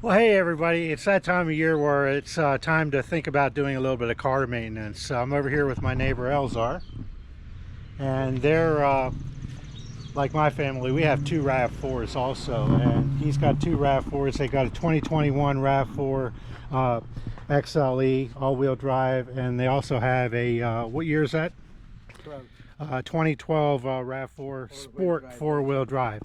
Well, hey everybody, it's that time of year where it's time to think about doing a little bit of car maintenance. I'm over here with my neighbor Elzar, and they're like my family. We have two RAV4s also, and he's got two RAV4s. They got a 2021 RAV4 XLE all-wheel drive, and they also have a what year is that? 2012 RAV4 Sport four-wheel drive.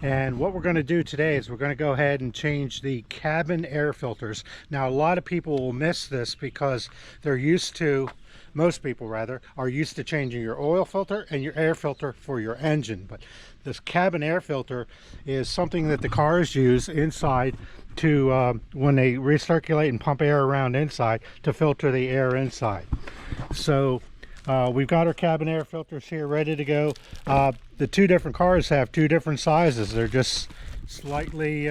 And what we're going to do today is we're going to go ahead and change the cabin air filters. Now, a lot of people will miss this because they're used to, most people rather, are used to changing your oil filter and your air filter for your engine. But this cabin air filter is something that the cars use inside to, when they recirculate and pump air around inside, to filter the air inside. So we've got our cabin air filters here ready to go. The two different cars have two different sizes. They're just slightly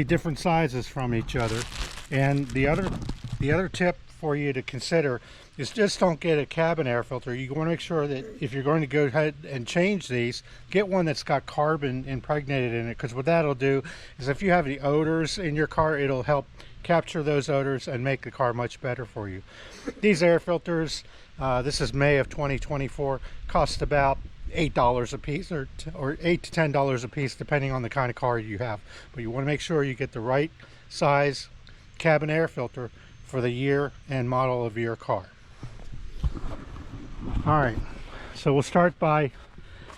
different sizes from each other. And the other tip for you to consider is just don't get a cabin air filter. You want to make sure that if you're going to go ahead and change these, get one that's got carbon impregnated in it, because what that'll do is if you have any odors in your car, it'll help capture those odors and make the car much better for you. These air filters, this is May of 2024, cost about $8 a piece, or $8 to $10 a piece, depending on the kind of car you have. But you want to make sure you get the right size cabin air filter for the year and model of your car. All right, so we'll start by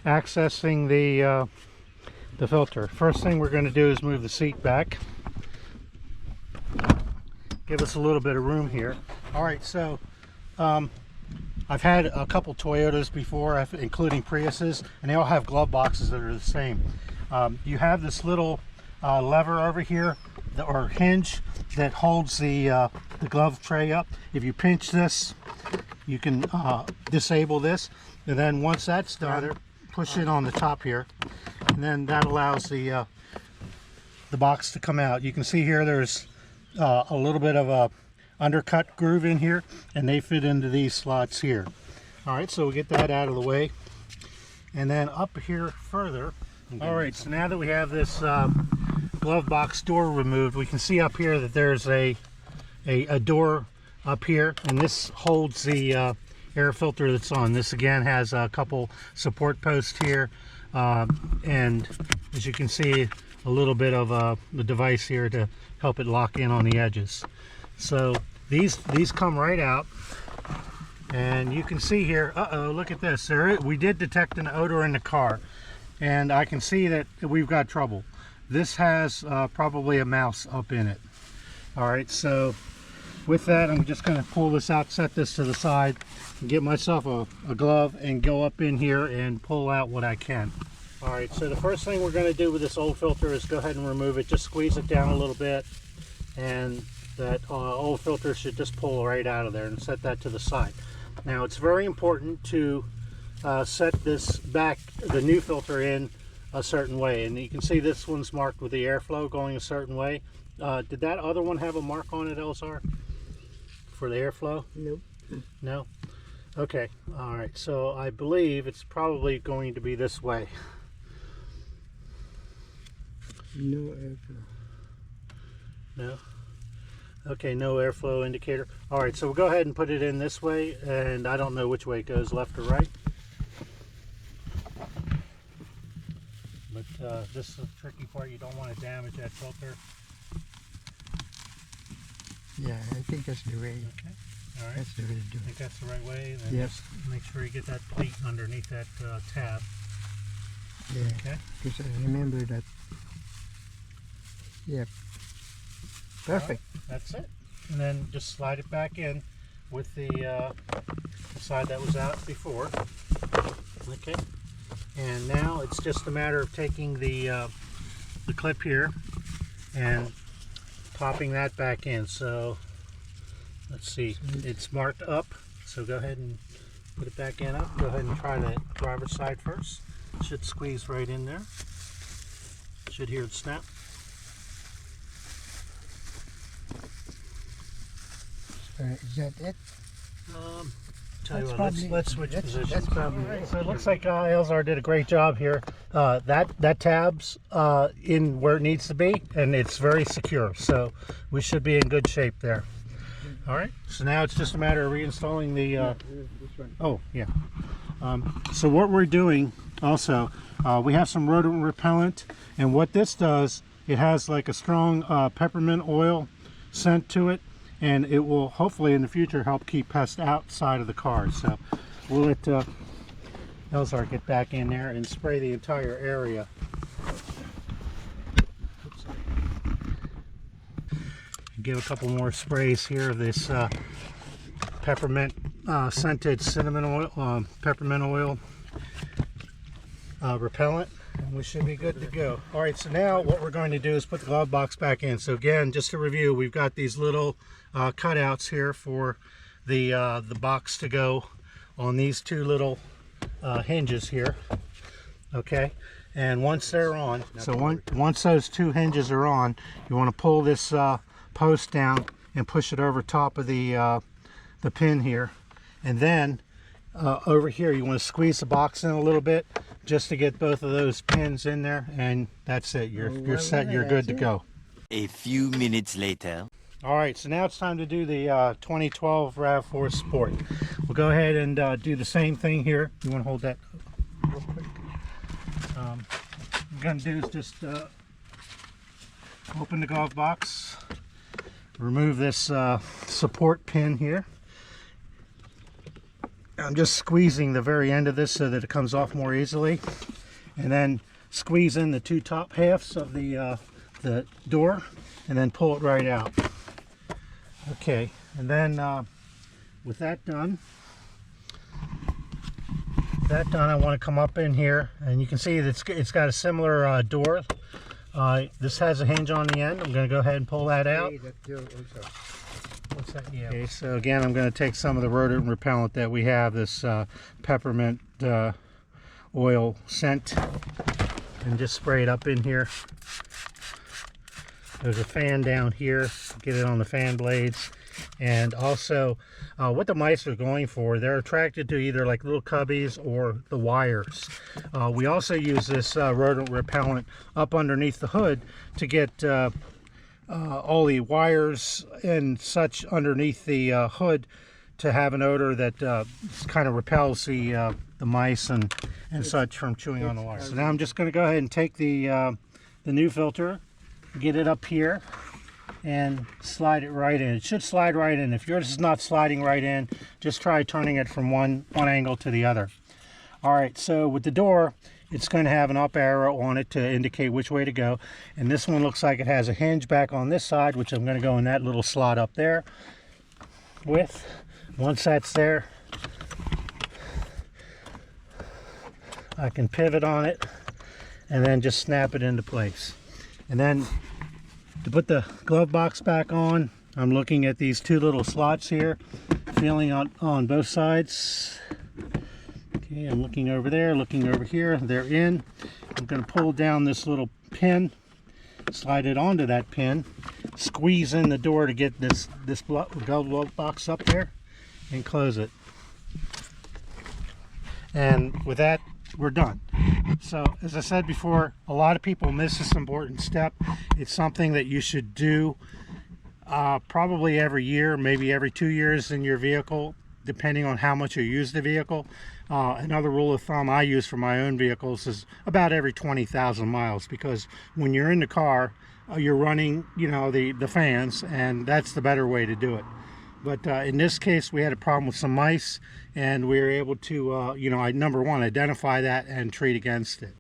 accessing the filter. First thing we're going to do is move the seat back. Give us a little bit of room here. All right, so I've had a couple Toyotas before, including Priuses, and they all have glove boxes that are the same. You have this little lever over here, or hinge, that holds the glove tray up. If you pinch this, you can disable this, and then once that's done, push it on the top here, and then that allows the box to come out. You can see here there's a little bit of a undercut groove in here, and they fit into these slots here. All right, so we'll get that out of the way, and then up here further. All right, so now that we have this glove box door removed, we can see up here that there's a door up here, and this holds the air filter that's on. This again has a couple support posts here, and as you can see, a little bit of the device here to help it lock in on the edges. So these come right out, and you can see here, look at this, we did detect an odor in the car, and I can see that we've got trouble. This has probably a mouse up in it. All right, so with that, I'm just going to pull this out, set this to the side, and get myself a glove and go up in here and pull out what I can. All right, so the first thing we're going to do with this old filter is go ahead and remove it. Just squeeze it down a little bit, and that old filter should just pull right out of there, and set that to the side. Now, it's very important to set this back, the new filter, in a certain way, and you can see this one's marked with the airflow going a certain way. Did that other one have a mark on it, Elzar, for the airflow? Nope. No? Okay, all right, so I believe it's probably going to be this way. No airflow. No? Okay, no airflow indicator. All right, so we'll go ahead and put it in this way, and I don't know which way it goes, left or right. But this is the tricky part. You don't want to damage that filter. Yeah, I think that's the way. Okay, all right. That's the way to do I think it. that's the right way. Then Yep. just make sure you get that pleat underneath that tab. Yeah. Okay. Because I remember that. Yep. Perfect. That's it. And then just slide it back in with the side that was out before. Okay. And now it's just a matter of taking the clip here and popping that back in. So let's see, it's marked up, so go ahead and put it back in up. Go ahead and try the driver's side first. It should squeeze right in there. Should hear it snap. Is that it? Tell you That's what, probably- let's switch that's- positions. that's probably it. So it looks like Elizar did a great job here. That tab's in where it needs to be, and it's very secure. So we should be in good shape there. All right. So now it's just a matter of reinstalling the. Oh yeah. So what we're doing also, we have some rodent repellent, and what this does, it has like a strong peppermint oil scent to it, and it will hopefully in the future help keep pests outside of the car. So we'll let Elizar get back in there and spray the entire area. Oops. Give a couple more sprays here of this peppermint scented cinnamon oil, peppermint oil repellent, and we should be good to go. All right, so now what we're going to do is put the glove box back in. So again, just to review, we've got these little cutouts here for the box to go on these two little hinges here. Okay, and once they're on, so once those two hinges are on, you want to pull this post down and push it over top of the pin here, and then over here you want to squeeze the box in a little bit just to get both of those pins in there, and that's it. You're set. You're good to go. A few minutes later. All right, so now it's time to do the 2012 RAV4 Sport. We'll go ahead and do the same thing here. You want to hold that real quick? What I'm going to do is just open the glove box, remove this support pin here. I'm just squeezing the very end of this so that it comes off more easily, and then squeeze in the two top halves of the door, and then pull it right out. Okay, and then with that done, I want to come up in here, and you can see that it's got a similar door. This has a hinge on the end. I'm going to go ahead and pull that out. What's that? Yeah. Okay, so again, I'm going to take some of the rodent repellent that we have, this peppermint oil scent, and just spray it up in here. There's a fan down here, get it on the fan blades. And also what the mice are going for, they're attracted to either like little cubbies or the wires. We also use this rodent repellent up underneath the hood to get all the wires and such underneath the hood to have an odor that kind of repels the mice and such from chewing on the wire. So now I'm just going to go ahead and take the new filter, get it up here, and slide it right in. It should slide right in. If yours is not sliding right in, just try turning it from one angle to the other. All right, so with the door, it's going to have an up arrow on it to indicate which way to go. And this one looks like it has a hinge back on this side, which I'm going to go in that little slot up there with. Once that's there, I can pivot on it and then just snap it into place. And then to put the glove box back on, I'm looking at these two little slots here, feeling on both sides. Okay, I'm looking over there, looking over here, they're in. I'm going to pull down this little pin, slide it onto that pin, squeeze in the door to get this glove box up there, and close it. And with that, we're done. So as I said before, a lot of people miss this important step. It's something that you should do probably every year, maybe every 2 years in your vehicle, depending on how much you use the vehicle. Another rule of thumb I use for my own vehicles is about every 20,000 miles, because when you're in the car, you're running, you know, the fans, and that's the better way to do it. But in this case, we had a problem with some mice, and we were able to, you know, number one, identify that and treat against it.